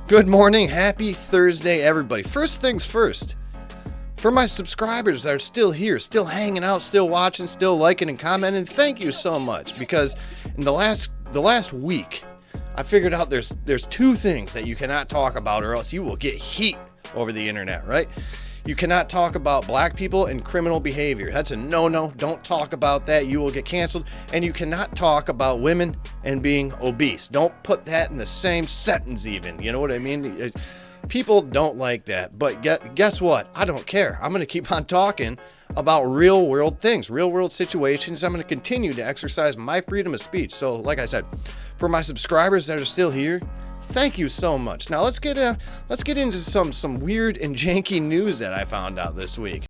Good morning, happy Thursday, everybody. First things first, for my subscribers that are still here, still hanging out, still watching, still liking and commenting, thank you so much, because in the last week, I figured out there's two things that you cannot talk about or else you will get heat over the internet, right? You cannot talk about black people and criminal behavior. That's a no-no. Don't talk about that. You will get canceled. And you cannot talk about women and being obese. Don't put that in the same sentence even. You know what I mean? People don't like that. But guess what? I don't care. I'm going to keep on talking about real world things, real world situations. I'm going to continue to exercise my freedom of speech. So like I said, for my subscribers that are still here, thank you so much. Now let's get into some weird and janky news that I found out this week.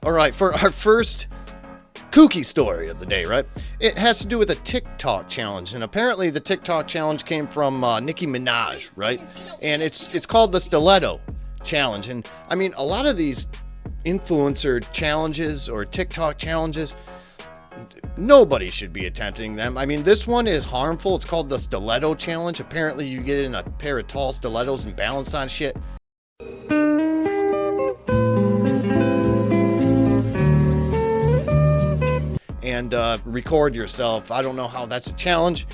All right, for our first kooky story of the day, right? It has to do with a TikTok challenge, and apparently the TikTok challenge came from Nicki Minaj, right? And it's called the Stiletto Challenge. And I mean, a lot of these influencer challenges or TikTok challenges, nobody should be attempting them. I mean, this one is harmful. It's called the Stiletto Challenge. Apparently you get in a pair of tall stilettos and balance on shit. And record yourself. I don't know how that's a challenge,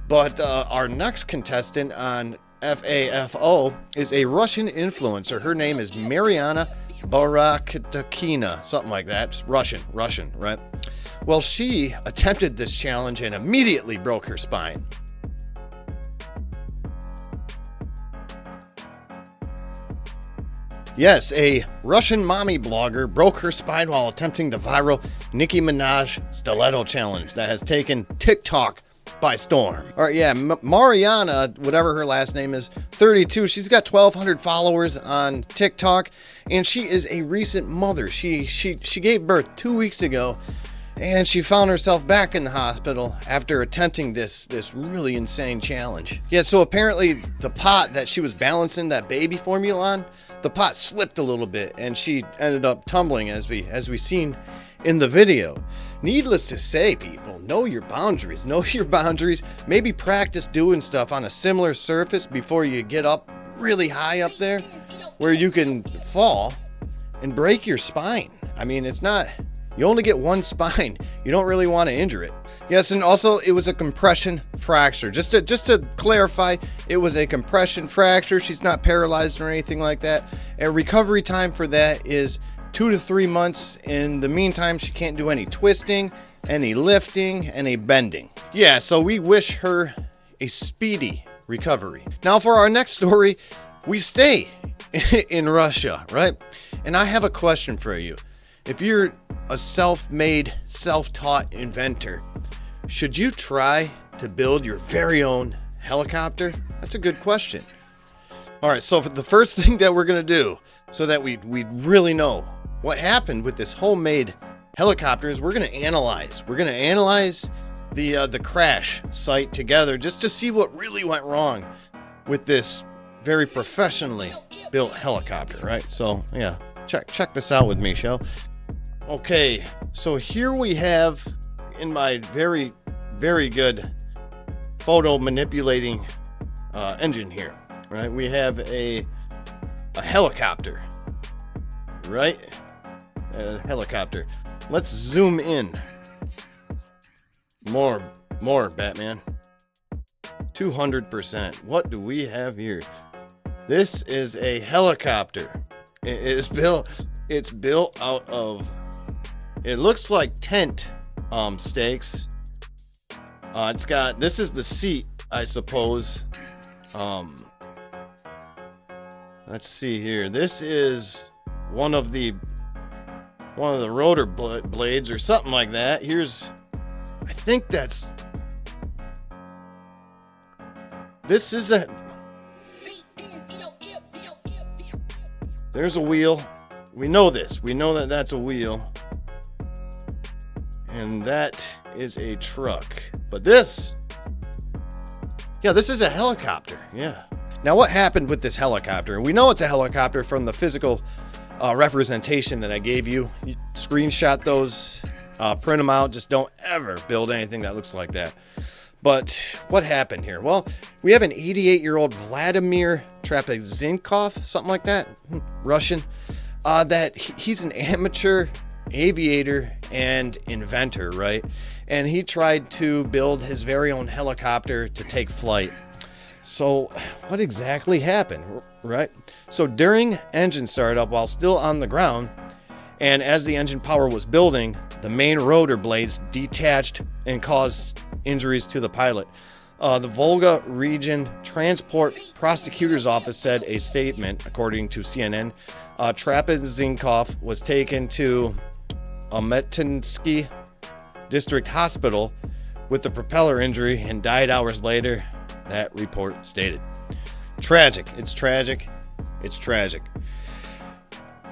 but our next contestant on FAFO is a Russian influencer. Her name is Mariana Baraktakina, something like that. It's Russian, right? Well, she attempted this challenge and immediately broke her spine. Yes, a Russian mommy blogger broke her spine while attempting the viral Nicki Minaj Stiletto Challenge that has taken TikTok by storm. All right, yeah, Mariana, whatever her last name is, 32. She's got 1,200 followers on TikTok, and she is a recent mother. She gave birth 2 weeks ago, and she found herself back in the hospital after attempting this really insane challenge. Yeah, so apparently the pot that she was balancing that baby formula on, the pot slipped a little bit, and she ended up tumbling as we seen in the video. Needless to say, people, know your boundaries. Know your boundaries. Maybe practice doing stuff on a similar surface before you get up really high up there where you can fall and break your spine. I mean, it's not, you only get one spine. You don't really want to injure it. Yes, and also it was a compression fracture. Just to clarify, it was a compression fracture. She's not paralyzed or anything like that. A recovery time for that is 2 to 3 months. In the meantime, she can't do any twisting, any lifting, any bending. Yeah, so we wish her a speedy recovery. Now for our next story, we stay in Russia, right? And I have a question for you. If you're a self-made, self-taught inventor, should you try to build your very own helicopter? That's a good question. All right, so for the first thing that we're gonna do so that we really know what happened with this homemade helicopter is we're gonna analyze the crash site together just to see what really went wrong with this very professionally built helicopter, right? So yeah, check this out with me, shall? Okay, so here we have in my very, very good photo manipulating engine here, right? We have a helicopter, right? A helicopter. Let's zoom in. More, Batman. 200%. What do we have here? This is a helicopter. It's built out of, it looks like tent stakes. This is the seat, I suppose. Let's see here. This is one of the rotor blades or something like that. I think this is there's a wheel. We know this. We know that that's a wheel. And that is a truck. But this is a helicopter. Yeah. Now, what happened with this helicopter? We know it's a helicopter from the physical representation that I gave you. You screenshot those Print them out. Just don't ever build anything that looks like that. But what happened here? Well, we have an 88-year-old Vladimir Trapezinkov, something like that, Russian, that he's an amateur aviator and inventor, right? And he tried to build his very own helicopter to take flight. So what exactly happened, right? So during engine startup, while still on the ground, and as the engine power was building, the main rotor blades detached and caused injuries to the pilot. The Volga Region Transport Prosecutor's Office said a statement, according to CNN. Trapezinkov was taken to Ametensky District Hospital with a propeller injury and died hours later, that report stated. Tragic. It's tragic. It's tragic.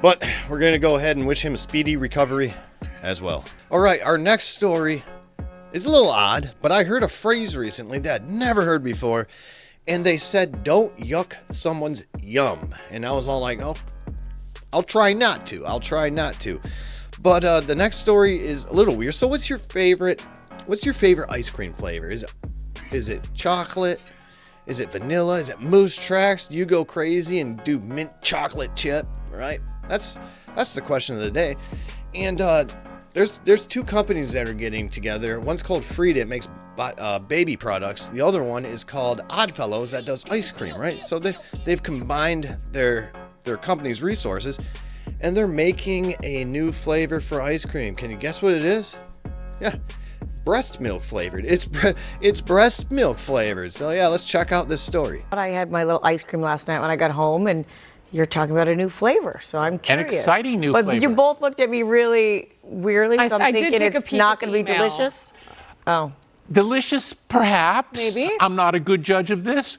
But we're going to go ahead and wish him a speedy recovery as well. All right, our next story is a little odd, but I heard a phrase recently that I'd never heard before, and they said, don't yuck someone's yum. And I was all like, oh, I'll try not to. But the next story is a little weird. So what's your favorite ice cream flavor? Is it chocolate? Is it vanilla? Is it Moose Tracks? Do you go crazy and do mint chocolate chip, right? That's the question of the day. And there's two companies that are getting together. One's called Frida, it makes baby products. The other one is called Oddfellows, that does ice cream, right? So they've combined their company's resources, and they're making a new flavor for ice cream. Can you guess what it is? Yeah, breast milk flavored. It's breast milk flavored. So yeah, let's check out this story. I had my little ice cream last night when I got home, and you're talking about a new flavor, so I'm curious. An exciting new but flavor. You both looked at me really weirdly, so I'm thinking it's not going to be delicious. Oh. Delicious, perhaps. Maybe. I'm not a good judge of this.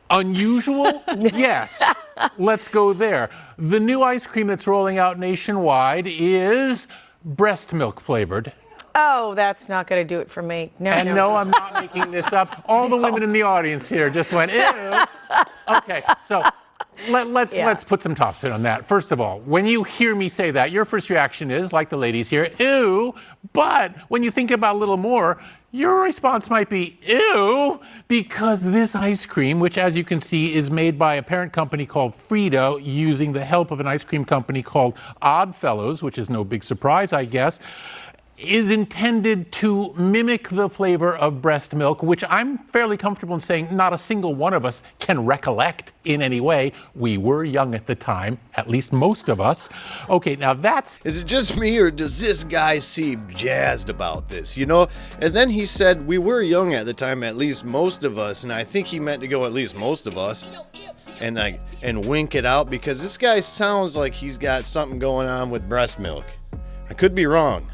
Unusual? Yes. Let's go there. The new ice cream that's rolling out nationwide is breast milk flavored. Oh, that's not going to do it for me. No, I'm not making this up. All the women in the audience here just went, ew. Okay, so let's put some top spin on that. First of all, when you hear me say that, your first reaction is, like the ladies here, ew. But when you think about it a little more, your response might be, ew, because this ice cream, which as you can see is made by a parent company called Frida using the help of an ice cream company called Oddfellows, which is no big surprise, I guess, is intended to mimic the flavor of breast milk, which I'm fairly comfortable in saying not a single one of us can recollect in any way. We were young at the time, at least most of us. Okay, now that's... Is it just me, or does this guy seem jazzed about this, you know? And then he said, we were young at the time, at least most of us, and I think he meant to go at least most of us, and wink it out, because this guy sounds like he's got something going on with breast milk. I could be wrong,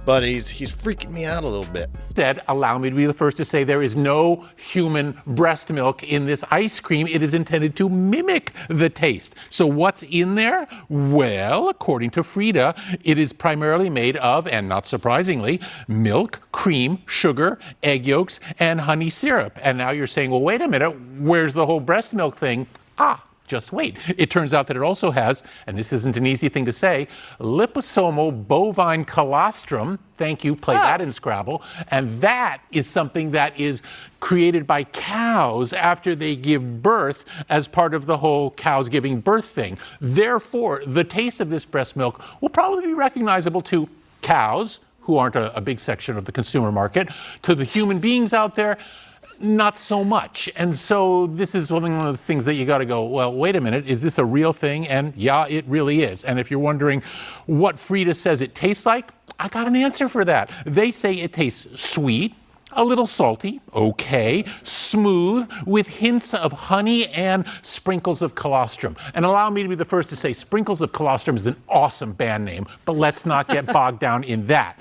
but he's freaking me out a little bit. Instead, allow me to be the first to say there is no human breast milk in this ice cream. It is intended to mimic the taste. So what's in there? Well, according to Frida, it is primarily made of, and not surprisingly, milk, cream, sugar, egg yolks, and honey syrup. And now you're saying, well, wait a minute, where's the whole breast milk thing? Just wait. It turns out that it also has, and this isn't an easy thing to say, liposomal bovine colostrum. Thank you, play that in Scrabble. And that is something that is created by cows after they give birth as part of the whole cows giving birth thing. Therefore, the taste of this breast milk will probably be recognizable to cows, who aren't a big section of the consumer market, to the human beings out there, not so much. And so this is one of those things that you got to go, well, wait a minute, is this a real thing? And yeah, it really is. And if you're wondering what Frida says it tastes like, I got an answer for that. They say it tastes sweet, a little salty, okay, smooth, with hints of honey and sprinkles of colostrum. And allow me to be the first to say Sprinkles of Colostrum is an awesome band name, but let's not get bogged down in that.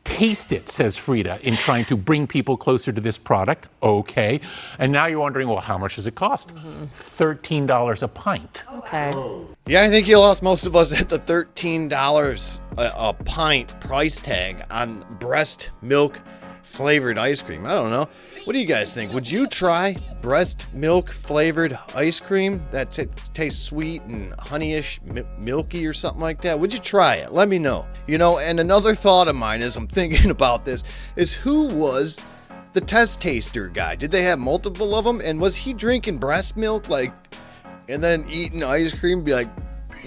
Taste it, says Frida, in trying to bring people closer to this product. Okay. And now you're wondering, well, how much does it cost? $13 a pint. Okay. Yeah, I think you lost most of us at the $13 a pint price tag on breast milk flavored ice cream. I don't know. What do you guys think? Would you try breast milk flavored ice cream that tastes sweet and honeyish, milky or something like that? Would you try it? Let me know. You know, and another thought of mine as I'm thinking about this is, who was the test taster guy? Did they have multiple of them? And was he drinking breast milk and then eating ice cream, be like,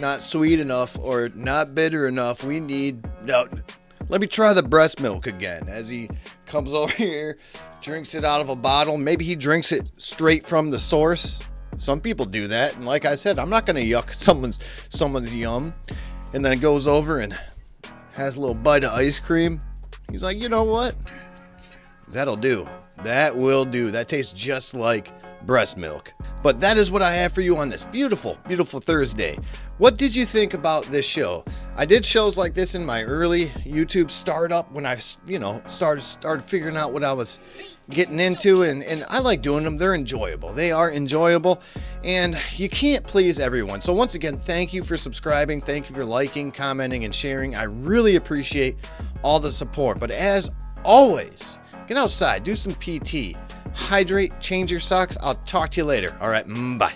not sweet enough or not bitter enough? Let me try the breast milk again, as he comes over here, drinks it out of a bottle. Maybe he drinks it straight from the source. Some people do that. And like I said, I'm not going to yuck someone's yum. And then goes over and has a little bite of ice cream. He's like, you know what? That'll do. That will do. That tastes just like breast milk. But that is what I have for you on this beautiful, beautiful Thursday. What did you think about this show? I did shows like this in my early YouTube startup when I, started figuring out what I was getting into, and I like doing them. They're enjoyable. They are enjoyable, and you can't please everyone. So once again, thank you for subscribing. Thank you for liking, commenting, and sharing. I really appreciate all the support. But as always, get outside, do some PT, hydrate, change your socks. I'll talk to you later. All right, bye.